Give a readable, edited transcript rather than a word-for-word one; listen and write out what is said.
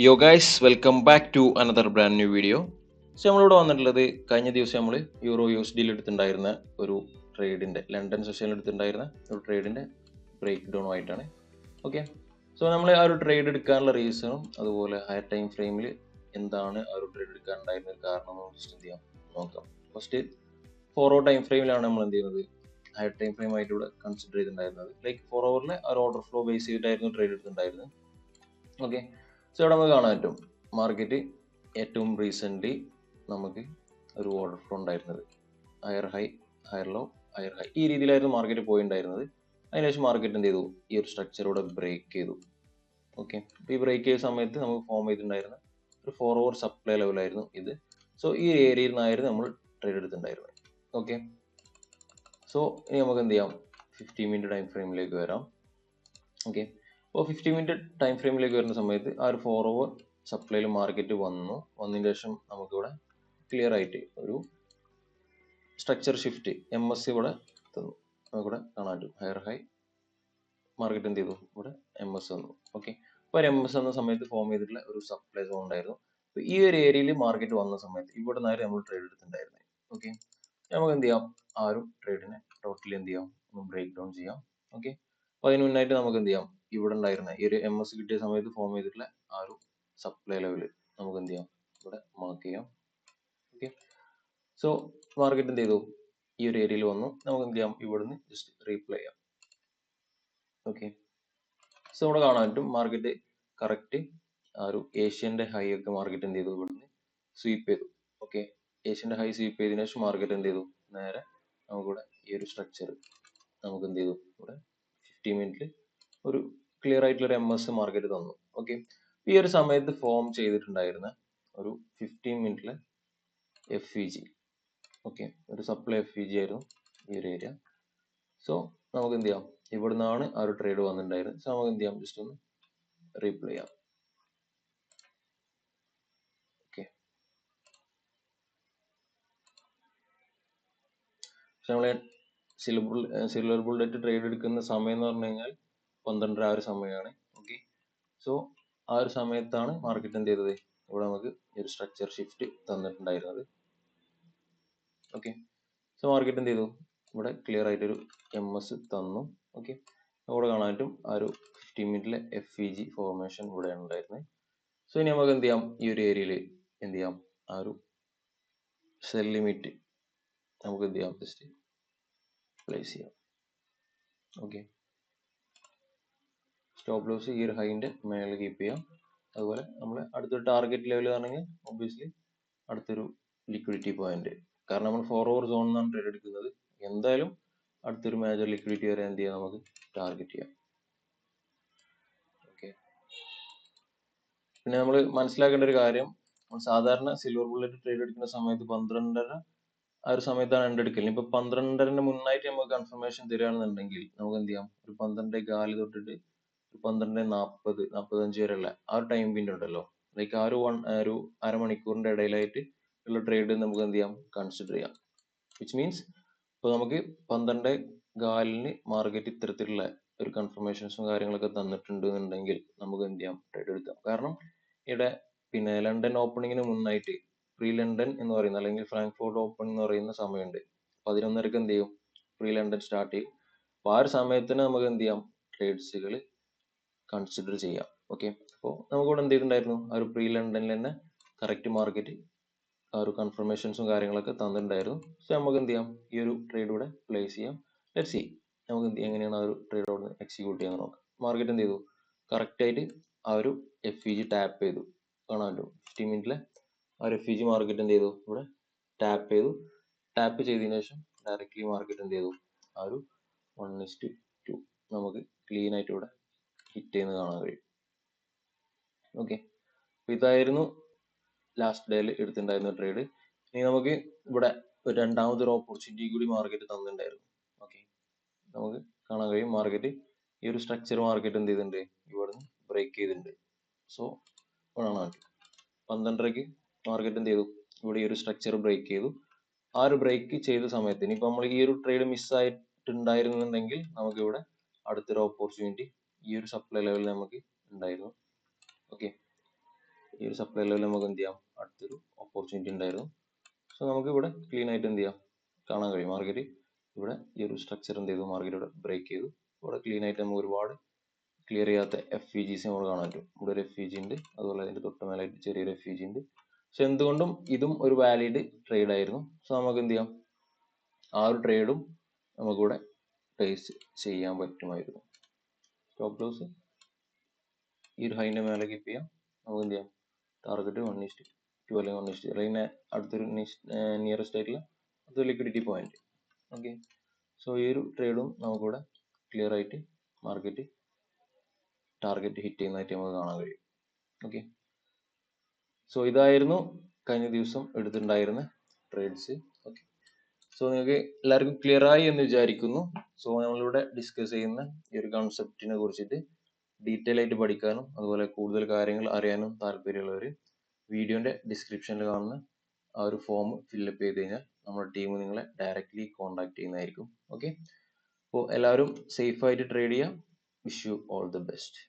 യോ guys welcome back to another brand new video. So നമ്മളിവിടെ വന്നിട്ടുള്ളത് കഴിഞ്ഞ ദിവസം നമ്മൾ യൂറോ USD എടുത്തിട്ടുണ്ടായിരുന്ന ഒരു ട്രേഡിൻ്റെ ലണ്ടൻ സെഷനിൽ എടുത്തിട്ടുണ്ടായിരുന്ന ഒരു ട്രേഡിൻ്റെ ബ്രേക്ക് ഡൗണുമായിട്ടാണ്. ഓക്കെ, സോ നമ്മൾ ആ ഒരു ട്രേഡ് എടുക്കാനുള്ള റീസണും അതുപോലെ ഹയർ ടൈം ഫ്രെയിമിൽ എന്താണ് ആ ഒരു ട്രേഡ് എടുക്കാനുണ്ടായിരുന്ന ഒരു കാരണം ജസ്റ്റ് എന്ത് ചെയ്യാം നോക്കാം. ഫസ്റ്റ് ഫോർവേഡ് ടൈം ഫ്രെയിമിലാണ് നമ്മൾ എന്ത് ചെയ്യുന്നത്, ഹയർ ടൈം ഫ്രെയിം ആയിട്ട് ഇവിടെ കൺസിഡർ ചെയ്തിട്ടുണ്ടായിരുന്നത്. ലൈക്ക് ഫോർവേഡിലെ ആ ഒരു ഓർഡർ ഫ്ലോ ബേസ് ചെയ്തിട്ടായിരുന്നു ട്രേഡ് എടുത്തിട്ടുണ്ടായിരുന്നത്. ഓക്കെ, സോ ഇവിടെ നമുക്ക് കാണാൻ പറ്റും മാർക്കറ്റ് ഏറ്റവും റീസെൻ്റ്ലി നമുക്ക് ഒരു ഓർഡർ ഫ്ലോ ഉണ്ടായിരുന്നത് higher high higher low higher high ഈ രീതിയിലായിരുന്നു മാർക്കറ്റ് പോയിട്ടുണ്ടായിരുന്നത്. അതിനുശേഷം മാർക്കറ്റ് എന്ത് ചെയ്തു, ഈ ഒരു സ്ട്രക്ചറോടെ ബ്രേക്ക് ചെയ്തു. ഓക്കെ, ഈ ബ്രേക്ക് ചെയ്ത സമയത്ത് നമുക്ക് ഫോം ചെയ്തിട്ടുണ്ടായിരുന്ന ഒരു ഫോർവേഡ് സപ്ലൈ ലെവലായിരുന്നു ഇത്. സോ ഈ ഏരിയയിൽ നിന്നായിരുന്നു നമ്മൾ ട്രേഡ് എടുത്തിട്ടുണ്ടായിരുന്നത്. ഓക്കെ, സോ ഇനി നമുക്ക് എന്ത് ചെയ്യാം, 15 മിനിറ്റ് ടൈം ഫ്രെയിമിലേക്ക് വരാം. ഓക്കെ, അപ്പോൾ 15 മിനിറ്റ് ടൈം ഫ്രെയിമിലേക്ക് വരുന്ന സമയത്ത് ആ ഒരു ഫോർവേഡ് സപ്ലൈയിൽ മാർക്കറ്റ് വന്നതിന് ശേഷം നമുക്കിവിടെ ക്ലിയർ ആയിട്ട് ഒരു സ്ട്രക്ചർ ഷിഫ്റ്റ് MS ഇവിടെ തന്നു. നമുക്കിവിടെ കാണാൻ പറ്റും ഹയർ ഹൈ മാർക്കറ്റ് എന്ത് ചെയ്തു, ഇവിടെ MS തന്നു. ഓക്കെ, അപ്പോൾ MS എന്ന സമയത്ത് ഫോം ചെയ്തിട്ടുള്ള ഒരു സപ്ലൈ സോൺ ഉണ്ടായിരുന്നു. അപ്പോൾ ഈ ഒരു ഏരിയയിൽ മാർക്കറ്റ് വന്ന സമയത്ത് ഇവിടെ നിന്നായിരുന്നു നമ്മൾ ട്രേഡ് എടുത്തിട്ടുണ്ടായിരുന്നത്. ഓക്കെ, നമുക്ക് എന്ത് ചെയ്യാം, ആ ഒരു ട്രേഡിനെ ടോട്ടലി എന്ത് ചെയ്യാം, ഒന്ന് ബ്രേക്ക് ഡൗൺ ചെയ്യാം. ഓക്കെ, അപ്പോൾ അതിന് മുന്നായിട്ട് നമുക്ക് എന്ത് ചെയ്യാം, ഇവിടെ ഉണ്ടായിരുന്ന ഈ ഒരു MS കിട്ടിയ സമയത്ത് ഫോം ചെയ്തിട്ടുള്ള ആ ഒരു സപ്ലൈ ലെവൽ നമുക്ക് എന്ത് ചെയ്യാം, ഇവിടെ മാർക്ക് ചെയ്യാം. ഓക്കെ, സോ മാർക്കറ്റ് എന്ത് ചെയ്തു, ഈ ഒരു ഏരിയയിൽ വന്നു. നമുക്ക് എന്ത് ചെയ്യാം, ഇവിടുന്ന് ജസ്റ്റ് റീപ്ലേ ചെയ്യാം. ഓക്കെ, സോ ഇവിടെ കാണാൻ പറ്റും മാർക്കറ്റ് കറക്റ്റ് ആ ഒരു ഏഷ്യൻ്റെ ഹൈ ഒക്കെ മാർക്കറ്റ് എന്ത് ചെയ്തു, ഇവിടുന്ന് സ്വീപ്പ് ചെയ്തു. ഓക്കെ, ഏഷ്യൻ്റെ ഹൈ സ്വീപ്പ് ചെയ്തതിനു ശേഷം മാർക്കറ്റ് എന്ത് ചെയ്തു, നേരെ നമുക്കിവിടെ ഈ ഒരു സ്ട്രക്ചർ നമുക്ക് എന്ത് ചെയ്തു, ഇവിടെ 15 മിനിറ്റിൽ ഒരു ക്ലിയർ ആയിട്ടുള്ള ഒരു MS മാർക്കറ്റ് തന്നു. ഓക്കെ, ഈ ഒരു സമയത്ത് ഫോം ചെയ്തിട്ടുണ്ടായിരുന്ന ഒരു 15 മിനിറ്റിലെ FEG. ഓക്കെ, ഒരു സപ്ലൈ FEG ആയിരുന്നു ഈ ഒരു ഏരിയ. സോ നമുക്ക് എന്ത് ചെയ്യാം, ഇവിടെ നിന്നാണ് ആ ഒരു ട്രേഡ് വന്നിട്ടുണ്ടായിരുന്നത്. സോ നമുക്ക് എന്ത് ചെയ്യാം, ജസ്റ്റ് ഒന്ന് റീപ്ലേ ചെയ്യാം. ഓക്കെ, പക്ഷെ നമ്മളെ സിൽവർ ബുള്ളറ്റ് ട്രേഡ് എടുക്കുന്ന സമയം എന്ന് പറഞ്ഞു കഴിഞ്ഞാൽ 12:30 ആ ഒരു സമയമാണ്. ഓക്കെ, സോ ആ ഒരു സമയത്താണ് മാർക്കറ്റ് എന്ത് ചെയ്തത്, ഇവിടെ നമുക്ക് ഒരു സ്ട്രക്ചർ ഷിഫ്റ്റ് തന്നിട്ടുണ്ടായിരുന്നത്. ഓക്കെ, സോ മാർക്കറ്റ് എന്ത് ചെയ്തു, ഇവിടെ ക്ലിയർ ആയിട്ടൊരു MS തന്നു. ഓക്കെ, ഇവിടെ കാണാൻ പറ്റും ആ ഒരു 15 മിനിറ്റിലെ FEG ഫോർമേഷൻ ഇവിടെയാണ് ഉണ്ടായിരുന്നത്. സോ ഇനി നമുക്ക് എന്ത് ചെയ്യാം, ഈ ഒരു ഏരിയയിൽ എന്ത് ചെയ്യാം, ആ ഒരു സെൽ ലിമിറ്റ് നമുക്ക് എന്ത് ചെയ്യാം, ജസ്റ്റ് പ്ലേസ് ചെയ്യാം. ഓക്കെ, സ്റ്റോപ്പ് ലോസ് ഈ ഒരു ഹൈൻ്റെ മേലെ കീപ്പ് ചെയ്യാം. അതുപോലെ നമ്മൾ അടുത്തൊരു ടാർഗറ്റ് ലെവൽ ആണെങ്കിൽ ഒബ്വിയസ്ലി അടുത്തൊരു ലിക്വിഡിറ്റി പോയിന്റ്, കാരണം നമ്മൾ ഫോർവേഡ് സോൺ എന്നാണ് ട്രേഡ് എടുക്കുന്നത്. എന്തായാലും അടുത്തൊരു മേജർ ലിക്വിഡിറ്റി വരെ എന്ത് ചെയ്യാം, നമുക്ക് ടാർഗറ്റ് ചെയ്യാം. ഓക്കെ, പിന്നെ നമ്മൾ മനസ്സിലാക്കേണ്ട ഒരു കാര്യം, സാധാരണ സിൽവർ ബുള്ളറ്റ് ട്രേഡ് എടുക്കുന്ന സമയത്ത് 12:30 ആ ഒരു സമയത്താണ് എൻഡ് എടുക്കൽ. ഇപ്പൊ 12:30 മുന്നായിട്ട് നമുക്ക് കൺഫർമേഷൻ തരികയാണെന്നുണ്ടെങ്കിൽ നമുക്ക് എന്ത് ചെയ്യാം, ഒരു 12:15 തൊട്ടിട്ട് 12:40 45 വരെയുള്ള ആ ഒരു ടൈം പിൻ ഉണ്ടല്ലോ, ലൈക്ക് ആ ഒരു അരമണിക്കൂറിന്റെ ഇടയിലായിട്ട് ഉള്ള ട്രേഡ് നമുക്ക് എന്ത് ചെയ്യാം, കൺസിഡർ ചെയ്യാം. വിച്ച് മീൻസ് ഇപ്പോൾ നമുക്ക് 12:15 മാർക്കറ്റ് ഇത്തരത്തിലുള്ള ഒരു കൺഫർമേഷൻസും കാര്യങ്ങളൊക്കെ തന്നിട്ടുണ്ട് എന്നുണ്ടെങ്കിൽ നമുക്ക് എന്ത് ചെയ്യാം, ട്രേഡ് എടുക്കാം. കാരണം ഇവിടെ പിന്നെ ലണ്ടൻ ഓപ്പണിങ്ങിന് മുന്നായിട്ട് പ്രീ ലണ്ടൻ എന്ന് പറയുന്ന അല്ലെങ്കിൽ ഫ്രാങ്ക്ഫോർട്ട് ഓപ്പൺ എന്ന് പറയുന്ന സമയമുണ്ട്. 11:30 എന്ത് ചെയ്യും, പ്രീ ലണ്ടൻ സ്റ്റാർട്ട് ചെയ്യും. അപ്പോൾ ആ ഒരു സമയത്തിന് നമുക്ക് എന്ത് ചെയ്യാം, ട്രേഡ്സുകൾ കൺസിഡർ ചെയ്യാം. ഓക്കെ, അപ്പോൾ നമുക്കിവിടെ എന്ത് ചെയ്തിട്ടുണ്ടായിരുന്നു, ആ ഒരു പ്രീ ലണ്ടനിൽ തന്നെ കറക്റ്റ് മാർക്കറ്റ് ആ ഒരു കൺഫർമേഷൻസും കാര്യങ്ങളൊക്കെ തന്നിട്ടുണ്ടായിരുന്നു. സോ നമുക്ക് എന്ത് ചെയ്യാം, ഈ ഒരു ട്രേഡ് ഇവിടെ പ്ലേസ് ചെയ്യാം. ലെറ്റ്സ് സീ നമുക്ക് എങ്ങനെയാണ് ആ ഒരു ട്രേഡ് അവിടെ എക്സിക്യൂട്ട് ചെയ്യാൻ നോക്കാം. മാർക്കറ്റ് എന്ത് ചെയ്തു, കറക്റ്റായിട്ട് ആ ഒരു FEG ടാപ്പ് ചെയ്തു. കാണാൻ പറ്റും 15 മിനിറ്റിലെ ആ ഒരു FEG മാർക്കറ്റ് എന്ത് ചെയ്തു, ഇവിടെ ടാപ്പ് ചെയ്തു. ടാപ്പ് ചെയ്തതിനു ശേഷം ഡയറക്റ്റ്ലി മാർക്കറ്റ് എന്ത് ചെയ്തു, ആ ഒരു 1:2 നമുക്ക് ക്ലീൻ ആയിട്ട് ഇവിടെ ഹിറ്റ് ചെയ്യുന്നത് കാണാൻ കഴിയും. ഓക്കെ, അപ്പോൾ ഇതായിരുന്നു ലാസ്റ്റ് ഡേയിൽ എടുത്തിട്ടുണ്ടായിരുന്ന ട്രേഡ്. ഇനി നമുക്ക് ഇവിടെ ഒരു രണ്ടാമതൊരു ഓപ്പർച്യൂണിറ്റി കൂടി മാർക്കറ്റ് തന്നിട്ടുണ്ടായിരുന്നു. ഓക്കെ, നമുക്ക് കാണാൻ കഴിയും മാർക്കറ്റ് ഈ ഒരു സ്ട്രക്ചർ മാർക്കറ്റ് എന്ത് ചെയ്തിട്ടുണ്ട്, ഇവിടെ നിന്ന് ബ്രേക്ക് ചെയ്തിട്ടുണ്ട്. സോ കാണാൻ പറ്റും 12:30 മാർക്കറ്റ് എന്ത് ചെയ്തു, ഇവിടെ ഈ ഒരു സ്ട്രക്ചർ ബ്രേക്ക് ചെയ്തു. ആ ഒരു ബ്രേക്ക് ചെയ്ത സമയത്ത് ഇനിയിപ്പോൾ നമ്മൾ ഈ ഒരു ട്രേഡ് മിസ്സായിട്ടുണ്ടായിരുന്നുണ്ടെങ്കിൽ നമുക്ക് ഇവിടെ അടുത്തൊരു ഓപ്പർച്യൂണിറ്റി ഈ ഒരു സപ്ലൈ ലെവലിൽ നമുക്ക് ഉണ്ടായിരുന്നു. ഓക്കെ, ഈ ഒരു സപ്ലൈ ലെവലിൽ നമുക്ക് എന്ത് ചെയ്യാം, അടുത്തൊരു ഓപ്പർച്യൂണിറ്റി ഉണ്ടായിരുന്നു. സോ നമുക്ക് ഇവിടെ ക്ലീൻ ആയിട്ട് എന്ത് ചെയ്യാം, കാണാൻ കഴിയും. മാർക്കറ്റ് ഇവിടെ ഈ ഒരു സ്ട്രക്ചർ എന്ത് ചെയ്തു, മാർക്കറ്റ് ഇവിടെ ബ്രേക്ക് ചെയ്തു. ഇവിടെ ക്ലീൻ ആയിട്ട് നമുക്ക് ഒരുപാട് ക്ലിയർ ചെയ്യാത്ത FVGs നമുക്ക് കാണാൻ പറ്റും. ഇവിടെ ഒരു FVG ഉണ്ട്, അതുപോലെ അതിന്റെ തൊട്ട് മേലായിട്ട് ചെറിയൊരു FVG ഉണ്ട്. സോ എന്തുകൊണ്ടും ഇതും ഒരു വാലിഡ് ട്രേഡ് ആയിരുന്നു. സോ നമുക്ക് എന്ത് ചെയ്യാം, ആ ഒരു ട്രേഡും നമുക്കിവിടെ പ്ലേസ് ചെയ്യാൻ പറ്റുമായിരുന്നു. സ്റ്റോപ്പ് ലോസ് ഈ ഒരു ഹൈൻ്റെ മേലെ കീപ്പ് ചെയ്യാം. നമുക്ക് എന്ത് ചെയ്യാം, ടാർഗറ്റ് 1:2 അല്ലെങ്കിൽ 1:3 അല്ലെങ്കിൽ അടുത്തൊരു നിയറസ്റ്റ് ആയിട്ടുള്ള അടുത്തൊരു ലിക്വിഡിറ്റി പോയിന്റ്. ഓക്കെ, സോ ഈ ഒരു ട്രേഡും നമുക്കിവിടെ ക്ലിയർ ആയിട്ട് മാർക്കറ്റ് ടാർഗറ്റ് ഹിറ്റ് ചെയ്യുന്നതായിട്ട് നമുക്ക് കാണാൻ കഴിയും. ഓക്കെ, സോ ഇതായിരുന്നു കഴിഞ്ഞ ദിവസം എടുത്തിട്ടുണ്ടായിരുന്ന ട്രേഡ്സ്. ഓക്കെ, സോ നിങ്ങൾക്ക് എല്ലാവർക്കും ക്ലിയർ ആയി എന്ന് വിചാരിക്കുന്നു. സോ നമ്മളിവിടെ ഡിസ്കസ് ചെയ്യുന്ന ഈ ഒരു കൺസെപ്റ്റിനെ കുറിച്ചിട്ട് ഡീറ്റെയിൽ ആയിട്ട് പഠിക്കാനും അതുപോലെ കൂടുതൽ കാര്യങ്ങൾ അറിയാനും താല്പര്യമുള്ളവർ വീഡിയോന്റെ ഡിസ്ക്രിപ്ഷനിൽ കാണുന്ന ആ ഒരു ഫോം ഫില്ലപ്പ് ചെയ്ത് കഴിഞ്ഞാൽ നമ്മുടെ ടീം നിങ്ങളെ ഡയറക്റ്റ്ലി കോൺടാക്ട് ചെയ്യുന്നതായിരിക്കും. ഓക്കെ, അപ്പോൾ എല്ലാവരും സേഫ് ആയിട്ട് ട്രേഡ് ചെയ്യാം. Wish you all the best.